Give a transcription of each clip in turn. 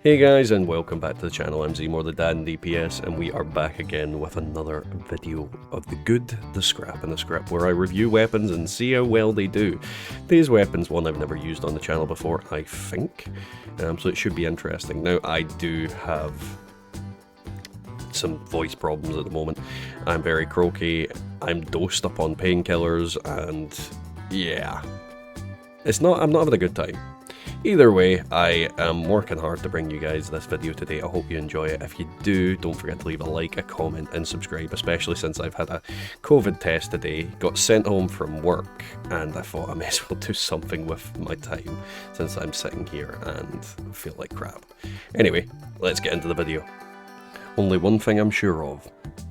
Hey guys, and welcome back to the channel. I'm More the Dad in DPS, and we are back again with another video of the good, the scrap, and the script, where I review weapons and see how well they do. These weapons, one I've never used on the channel before, I think, so it should be interesting. Now, I do have some voice problems at the moment. I'm very croaky, I'm dosed up on painkillers, and yeah, I'm not having a good time. Either way, I am working hard to bring you guys this video today. I hope you enjoy it. If you do, don't forget to leave a like, a comment, and subscribe, especially since I've had a COVID test today, got sent home from work, and I thought I may as well do something with my time since I'm sitting here and feel like crap. Anyway, let's get into the video. Only one thing I'm sure of.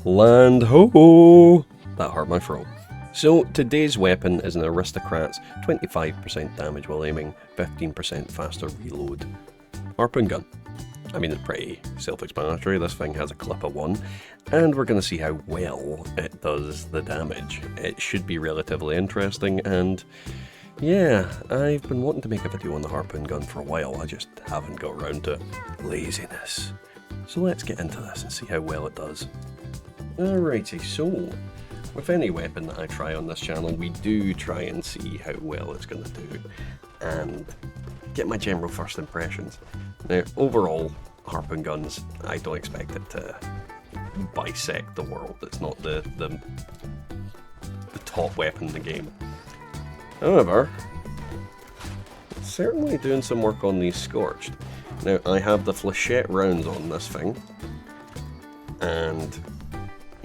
Land ho! That hurt my throat. So, today's weapon is an Aristocrats, 25% damage while aiming, 15% faster reload. Harpoon gun. I mean, it's pretty self-explanatory. This thing has a clip of 1, and we're going to see how well it does the damage. It should be relatively interesting, and yeah, I've been wanting to make a video on the Harpoon gun for a while. I just haven't got around to it. Laziness. So let's get into this and see how well it does. Alrighty, so with any weapon that I try on this channel, we do try and see how well it's going to do and get my general first impressions. Now, overall, Harpoon guns, I don't expect it to bisect the world. It's not the top weapon in the game. However, it's certainly doing some work on these Scorched. Now, I have the flechette rounds on this thing, and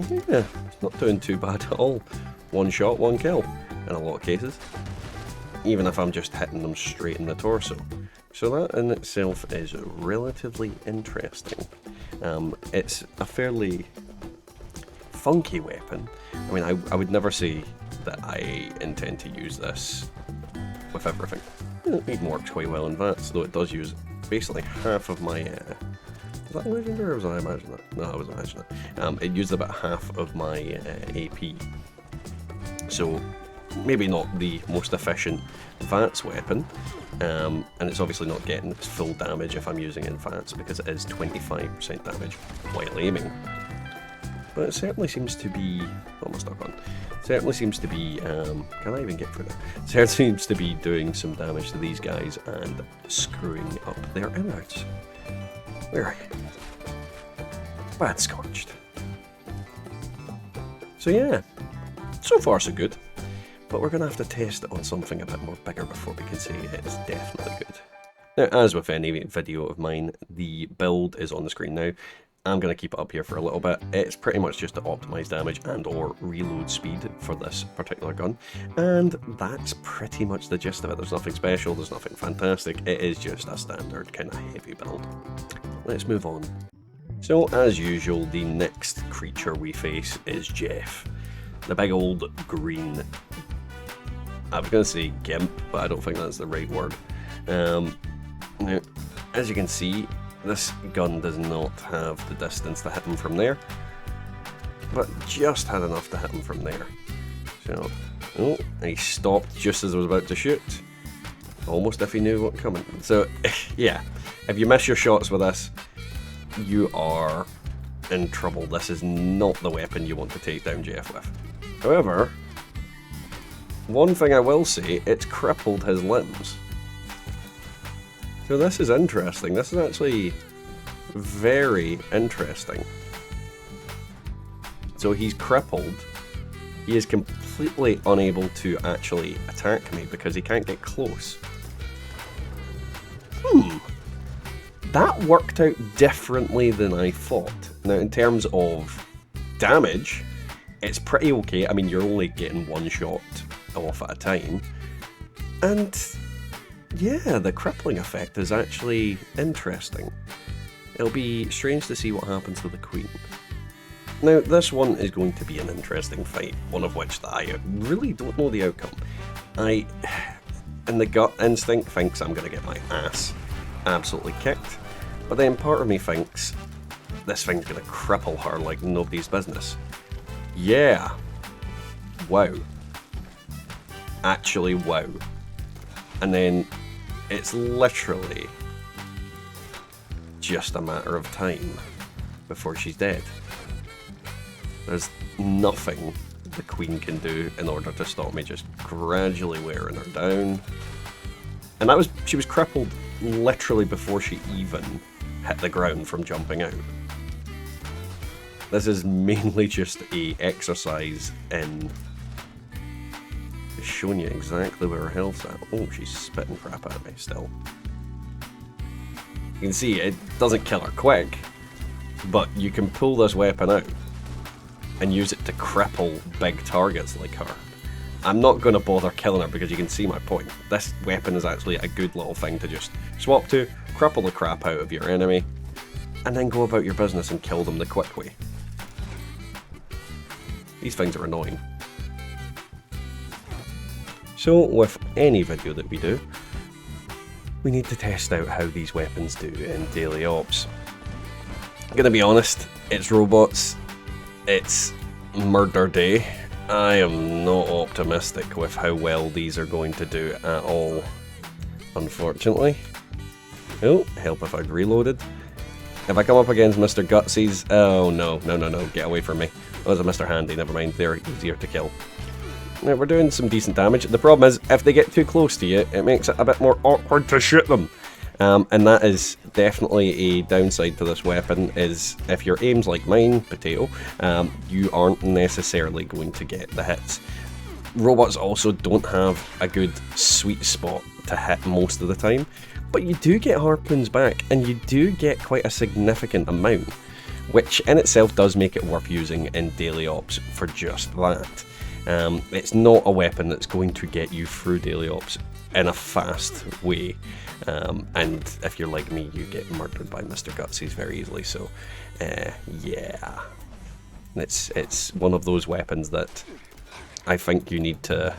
yeah, it's not doing too bad at all. One shot, one kill, in a lot of cases. Even if I'm just hitting them straight in the torso. So that in itself is relatively interesting. It's a fairly funky weapon. I mean, I would never say that I intend to use this with everything. It even works quite well in VATS, though it does use basically half of my... Was that legendary or was I imagining that? No, I was imagining it. It used about half of my AP. So, maybe not the most efficient VATS weapon. And it's obviously not getting its full damage if I'm using it in VATS, because it is 25% damage while aiming. But it certainly seems to be... almost stuck on. Certainly seems to be... can I even get through that? Certainly seems to be doing some damage to these guys and screwing up their innards. Where are you? Bad Scorched. So yeah, so far so good. But we're going to have to test it on something a bit more bigger before we can say it's definitely good. Now, as with any video of mine, the build is on the screen now. I'm going to keep it up here for a little bit. It's pretty much just to optimize damage and or reload speed for this particular gun. And that's pretty much the gist of it. There's nothing special, there's nothing fantastic. It is just a standard kind of heavy build. Let's move on. So, as usual, the next creature we face is Jeff. The big old green... I was going to say gimp, but I don't think that's the right word. Now, as you can see, this gun does not have the distance to hit him from there, but just had enough to hit him from there. So, oh, he stopped just as I was about to shoot, almost if he knew what was coming. So, yeah, if you miss your shots with this, you are in trouble. This is not the weapon you want to take down Jeff with. However, one thing I will say, it's crippled his limbs. So this is interesting. This is actually very interesting. So he's crippled. He is completely unable to actually attack me because he can't get close. That worked out differently than I thought. Now, in terms of damage, it's pretty okay. I mean, you're only getting one shot off at a time. And yeah, the crippling effect is actually interesting. It'll be strange to see what happens to the Queen. Now, this one is going to be an interesting fight, one of which that I really don't know the outcome. In the gut instinct, thinks I'm going to get my ass absolutely kicked, but then part of me thinks this thing's going to cripple her like nobody's business. Yeah. Wow. Actually, wow. And then it's literally just a matter of time before she's dead. There's nothing the Queen can do in order to stop me just gradually wearing her down. And she was crippled literally before she even hit the ground from jumping out. This is mainly just a exercise in showing you exactly where her health's at. Oh, she's spitting crap at me still. You can see it doesn't kill her quick, but you can pull this weapon out and use it to cripple big targets like her. I'm not going to bother killing her because you can see my point. This weapon is actually a good little thing to just swap to, cripple the crap out of your enemy, and then go about your business and kill them the quick way. These things are annoying. So with any video that we do, we need to test out how these weapons do in daily ops. I'm gonna be honest, it's robots, it's murder day. I am not optimistic with how well these are going to do at all, unfortunately. Oh, help if I'd reloaded. If I come up against Mr. Gutsy's, oh no, get away from me. Oh, it's a Mr. Handy, never mind, they're easier to kill. Now, we're doing some decent damage. The problem is, if they get too close to you, it makes it a bit more awkward to shoot them. And that is definitely a downside to this weapon, is if your aim's like mine, potato, you aren't necessarily going to get the hits. Robots also don't have a good sweet spot to hit most of the time, but you do get harpoons back, and you do get quite a significant amount, which in itself does make it worth using in daily ops for just that. It's not a weapon that's going to get you through daily ops in a fast way, and if you're like me, you get murdered by Mr. Gutsy's very easily, so yeah. It's one of those weapons that I think you need to...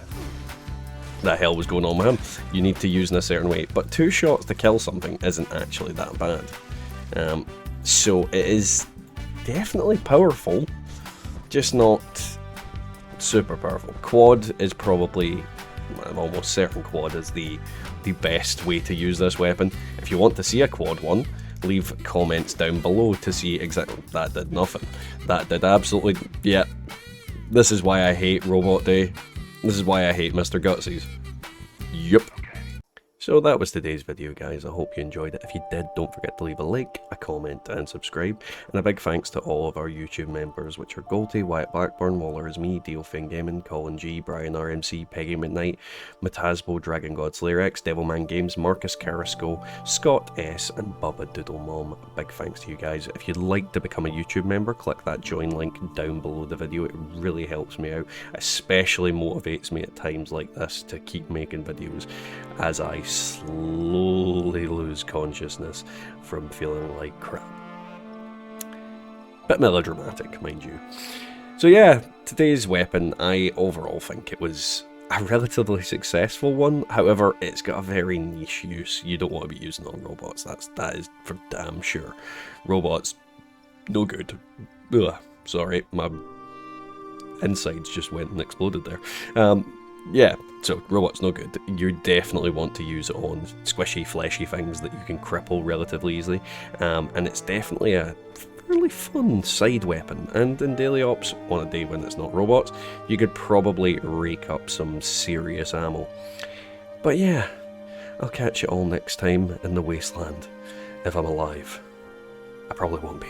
The hell was going on with him? You need to use in a certain way, but 2 shots to kill something isn't actually that bad. So it is definitely powerful, just not super powerful. Quad is probably, I'm almost certain quad is the best way to use this weapon. If you want to see a quad one, leave comments down below to see exactly. That did nothing. That did absolutely, yeah. This is why I hate Robot Day. This is why I hate Mr. Gutsy's. Yup. So that was today's video, guys. I hope you enjoyed it. If you did, don't forget to leave a like, a comment, and subscribe. And a big thanks to all of our YouTube members, which are Golty, Wyatt Blackburn, Waller is me, Dio Finn Gaming, Colin G, Brian RMC, Peggy McKnight, Matasbo, Dragon God Slayer X, Devilman Games, Marcus Carrasco, Scott S, and Bubba Doodle Mom. Big thanks to you guys. If you'd like to become a YouTube member, click that join link down below the video. It really helps me out, especially motivates me at times like this to keep making videos as I slowly lose consciousness from feeling like crap. Bit melodramatic, mind you. So yeah, today's weapon, I overall think it was a relatively successful one. However, it's got a very niche use. You don't want to be using it on robots. That is for damn sure. Robots, no good. Ugh, sorry, my insides just went and exploded there. Yeah, so robots no good. You definitely want to use it on squishy, fleshy things that you can cripple relatively easily, and it's definitely a fairly fun side weapon. And in daily ops, on a day when it's not robots, you could probably rake up some serious ammo. But yeah, I'll catch you all next time in the wasteland, if I'm alive. I probably won't be.